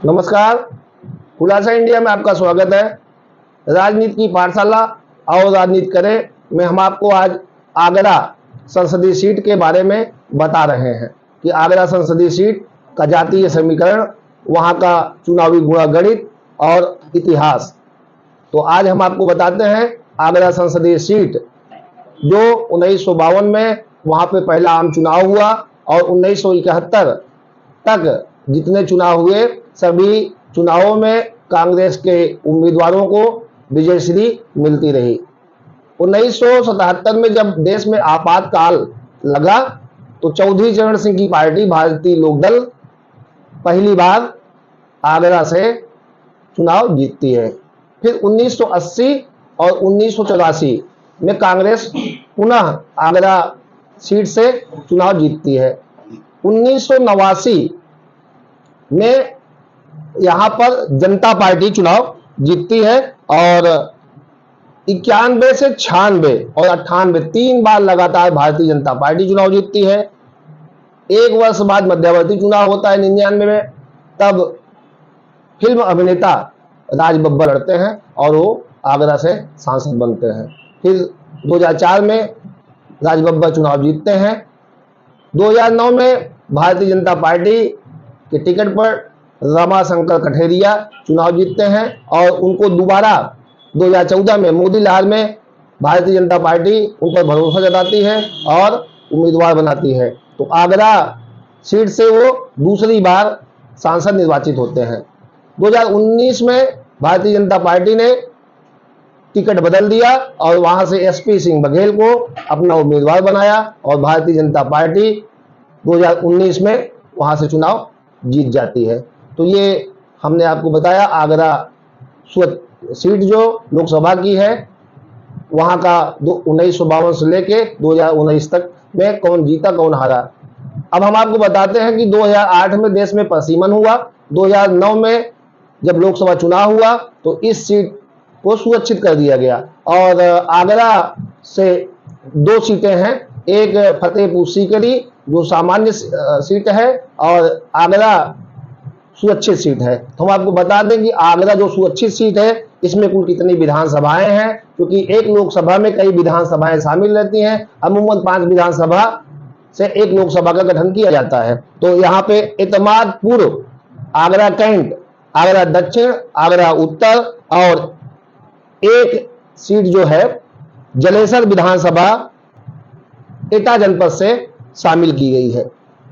नमस्कार। खुलासा इंडिया में आपका स्वागत है। राजनीति की पाठशाला और राजनीति करें में हम आपको आज आगरा संसदीय सीट के बारे में बता रहे हैं कि आगरा संसदीय सीट का जातीय समीकरण, वहां का चुनावी गुणागणित और इतिहास। तो आज हम आपको बताते हैं आगरा संसदीय सीट जो 1952 में वहां पे पहला आम चुनाव हुआ और 1971 तक जितने चुनाव हुए सभी चुनावों में कांग्रेस के उम्मीदवारों को विजयश्री मिलती रही। 1977 में जब देश में आपातकाल लगा तो चौधरी चरण सिंह की पार्टी भारतीय लोकदल पहली बार आगरा से चुनाव जीतती है। फिर 1980 और 1984 में कांग्रेस पुनः आगरा सीट से चुनाव जीतती है। 1989 में यहां पर जनता पार्टी चुनाव जीतती है और 91 से 96 और 98 तीन बार लगातार भारतीय जनता पार्टी चुनाव जीतती है। एक वर्ष बाद मध्यावर्ती चुनाव होता है 99 में, तब फिल्म अभिनेता राज बब्बर लड़ते हैं और वो आगरा से सांसद बनते हैं। फिर 2004 में राज बब्बर चुनाव जीतते हैं। 2009 में भारतीय जनता पार्टी के टिकट पर रमाशंकर कठेरिया चुनाव जीतते हैं और उनको दोबारा 2014 में मोदी लहर में भारतीय जनता पार्टी उन पर भरोसा जताती है और उम्मीदवार बनाती है। तो आगरा सीट से वो दूसरी बार सांसद निर्वाचित होते हैं। 2019 में भारतीय जनता पार्टी ने टिकट बदल दिया और वहां से एसपी सिंह बघेल को अपना उम्मीदवार बनाया और भारतीय जनता पार्टी 2019 में वहां से चुनाव जीत जाती है। तो ये हमने आपको बताया आगरा सीट जो लोकसभा की है, वहां का 1952 से लेके 2019 तक में कौन जीता कौन हारा। अब हम आपको बताते हैं कि 2008 में देश में प्रसीमन हुआ। 2009 में जब लोकसभा चुनाव हुआ तो इस सीट को सुरक्षित कर दिया गया और आगरा से दो सीटें हैं, एक फतेहपुर सीकरी जो सामान्य सीट है और आगरा सुरक्षित सीट है। तो हम आपको बता दें कि आगरा जो सुरक्षित सीट है इसमें कुल कितनी विधानसभाएं हैं, क्योंकि एक लोकसभा में कई विधानसभाएं शामिल रहती हैं। अमूमन 5 विधानसभा से एक लोकसभा का गठन किया जाता है। तो यहाँ पे एतमादपुर, आगरा कैंट, आगरा दक्षिण, आगरा उत्तर और एक सीट जो है जलेसर विधानसभा एटा जनपद से शामिल की गई है।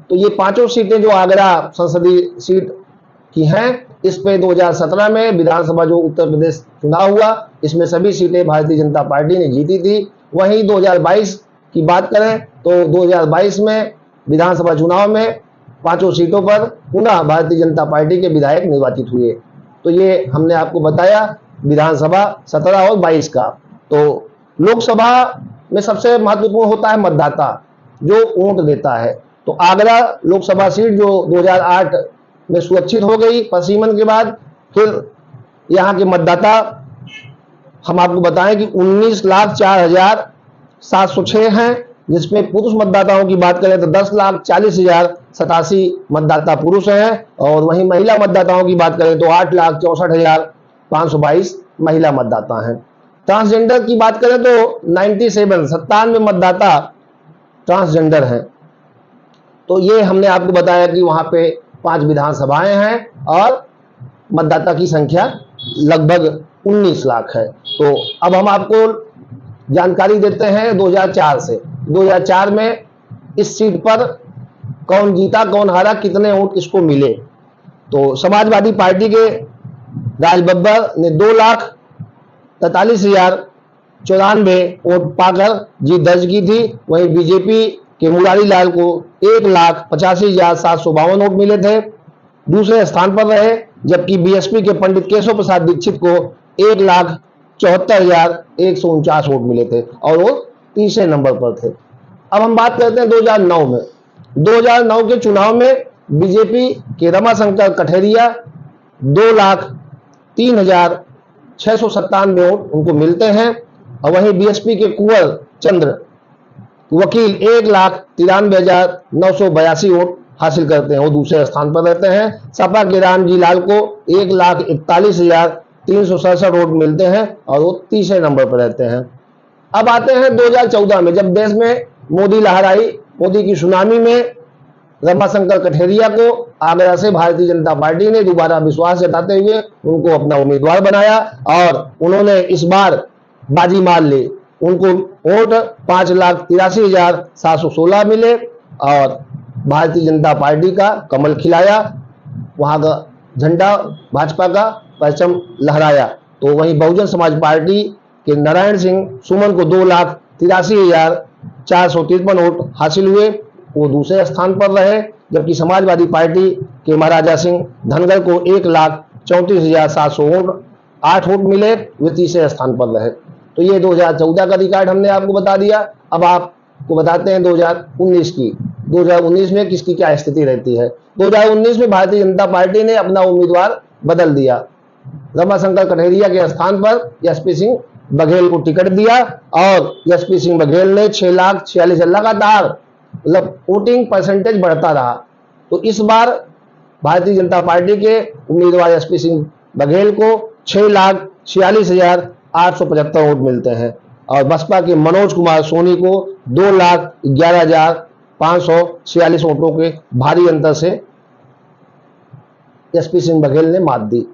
तो ये पांचों सीटें जो आगरा संसदीय सीट की हैं, इस पे 2017 में विधानसभा जो उत्तर प्रदेश चुनाव हुआ इसमें सभी सीटें भारतीय जनता पार्टी ने जीती थी। वहीं 2022 की बात करें तो 2022 में विधानसभा चुनाव में पांचों सीटों पर पुनः भारतीय जनता पार्टी के विधायक निर्वाचित हुए। तो ये हमने आपको बताया विधानसभा 17 और 22 का। तो लोकसभा में सबसे महत्वपूर्ण होता है मतदाता जो वोट देता है। तो आगरा लोकसभा सीट जो 2008 में सुरक्षित हो गई प्रसीमन के बाद, फिर यहाँ के मतदाता हम आपको बताएं कि 19,04,706 हैं, जिसमें पुरुष मतदाताओं की बात करें तो 10,40,087 मतदाता पुरुष हैं और वहीं महिला मतदाताओं की बात करें तो 8,64,522 महिला मतदाता हैं। ट्रांसजेंडर की बात करें तो 97 मतदाता ट्रांसजेंडर हैं। तो ये हमने आपको बताया कि वहां पे 5 विधानसभाएं हैं और मतदाता की संख्या लगभग 19 लाख है। तो अब हम आपको जानकारी देते हैं 2004 से। 2004 में इस सीट पर कौन जीता कौन हारा, कितने वोट किसको मिले। तो समाजवादी पार्टी के राज बब्बर ने 2,43,094 वोट पाकर जीत दर्ज की थी। वहीं बीजेपी के मुरारी लाल को 1,85,752 वोट मिले थे, दूसरे स्थान पर रहे, जबकि बीएसपी के पंडित केशव प्रसाद दीक्षित को 1,74,149 वोट मिले थे और वो तीसरे नंबर पर थे। अब हम बात करते हैं 2009 में। 2009 के चुनाव में बीजेपी के रमाशंकर कठेरिया 2,03,697 वोट उनको मिलते हैं और वहीं बीएसपी के कुंवर चंद्र वकील 1,93,982 वोट हासिल करते हैं, वो दूसरे स्थान पर रहते हैं। सपा के रामजी लाल को 1,41,367 वोट मिलते हैं और वो तीसरे नंबर पर रहते हैं। अब आते हैं 2014 में, जब देश में मोदी लहर आई। मोदी की सुनामी में रमाशंकर कठेरिया को आगरा से भारतीय जनता पार्टी ने दोबारा विश्वास जताते हुए उनको अपना उम्मीदवार बनाया और उन्होंने इस बार बाजी मार ली। उनको वोट 5,83,716 मिले और भारतीय जनता पार्टी का कमल खिलाया, वहां का झंडा भाजपा का परचम लहराया। तो वहीं बहुजन समाज पार्टी के नारायण सिंह सुमन को 2,83,453 वोट हासिल हुए, वो दूसरे स्थान पर रहे। जबकि समाजवादी पार्टी के महाराजा सिंह धनगर को 1,34,708 वोट मिले, वे तीसरे स्थान पर रहे। तो ये 2014 का रिकॉर्ड हमने आपको बता दिया। अब आपको बताते हैं 2019 की। 2019 में किसकी क्या स्थिति रहती है। 2019 में भारतीय जनता पार्टी ने अपना उम्मीदवार बदल दिया। रमाशंकर कठेरिया के स्थान पर एसपी सिंह बघेल को टिकट दिया और एसपी सिंह बघेल ने 6,46,000 लगातार मतलब वोटिंग परसेंटेज बढ़ता रहा। तो इस बार भारतीय जनता पार्टी के उम्मीदवार एसपी सिंह बघेल को 6,46,875 वोट मिलते हैं और बसपा के मनोज कुमार सोनी को 2,11,546 वोटों के भारी अंतर से एसपी सिंह बघेल ने मात दी।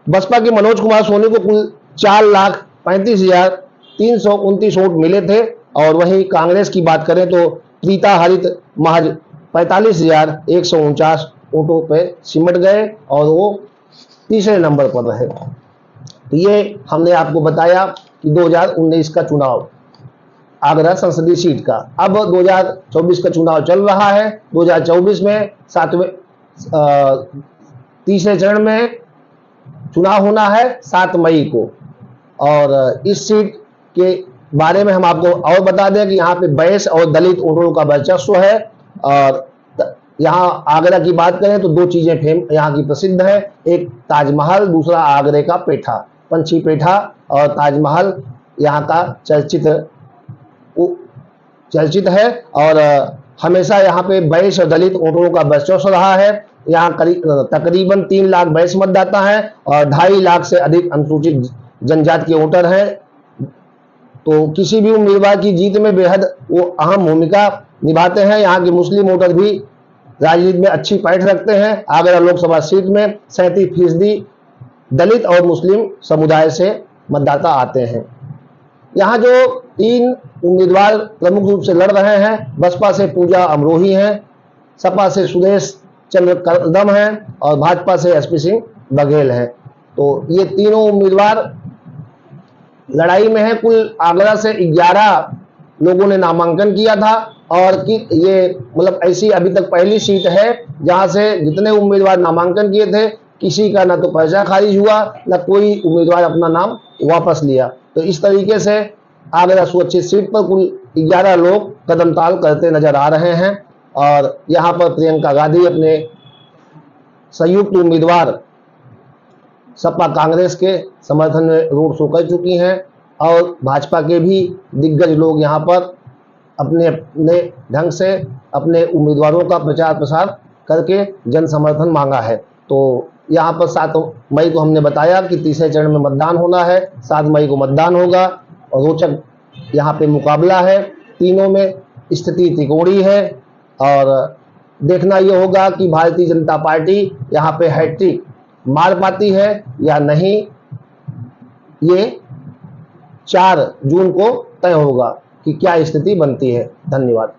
बसपा के मनोज कुमार सोनी को कुल 4,35,329 वोट मिले थे और वहीं कांग्रेस की बात करें तो प्रीता हरित महज 45,149 वोटों पे सिमट गए और वो तीसरे नंबर पर रहे। तो ये हमने आपको बताया कि 2019 का चुनाव आगरा संसदीय सीट का। अब 2024 का चुनाव चल रहा है। 2024 में तीसरे चरण में चुनाव होना है 7 मई को और इस सीट के बारे में हम आपको और बता दें कि यहाँ पे बैस और दलित वोटरों का वर्चस्व है। और यहाँ आगरा की बात करें तो दो चीजें यहाँ की प्रसिद्ध है, एक ताजमहल, दूसरा आगरे का पेठा, पंछी पेठा और ताजमहल यहाँ का चर्चित है। और हमेशा यहाँ पे बैस और दलित वोटरों का वर्चस्व रहा है। यहाँ तकरीबन 3 लाख बैस मतदाता है और 2.5 लाख से अधिक अनुसूचित जनजाति के वोटर हैं। तो किसी भी उम्मीदवार की जीत में बेहद वो अहम भूमिका निभाते हैं। यहाँ के मुस्लिम वोटर भी राजनीति में अच्छी पैठ रखते हैं। आगरा लोकसभा सीट में 37% दलित और मुस्लिम समुदाय से मतदाता आते हैं। यहाँ जो 3 उम्मीदवार प्रमुख रूप से लड़ रहे हैं, बसपा से पूजा अमरोही हैं, सपा से सुदेश चंद्र कदम हैं और भाजपा से एसपी सिंह बघेल हैं। तो ये तीनों उम्मीदवार लड़ाई में है। कुल आगरा से 11 लोगों ने नामांकन किया था और कि ये मतलब ऐसी अभी तक पहली सीट है जहां से जितने उम्मीदवार नामांकन किए थे किसी का ना तो पर्चा खारिज हुआ ना कोई उम्मीदवार अपना नाम वापस लिया। तो इस तरीके से आगरा सुरक्षित सीट पर कुल 11 लोग कदमताल करते नजर आ रहे हैं और यहाँ पर प्रियंका गांधी अपने संयुक्त उम्मीदवार सपा कांग्रेस के समर्थन में रोड शो कर चुकी हैं और भाजपा के भी दिग्गज लोग यहाँ पर अपने अपने ढंग से अपने उम्मीदवारों का प्रचार प्रसार करके जन समर्थन मांगा है। तो यहाँ पर 7 मई को हमने बताया कि तीसरे चरण में मतदान होना है, 7 मई को मतदान होगा और रोचक यहाँ पे मुकाबला है। तीनों में स्थिति त्रिकोणीय है और देखना यह होगा कि भारतीय जनता पार्टी यहाँ पे हैट्रिक मार पाती है या नहीं, ये 4 जून को तय होगा कि क्या स्थिति बनती है। धन्यवाद।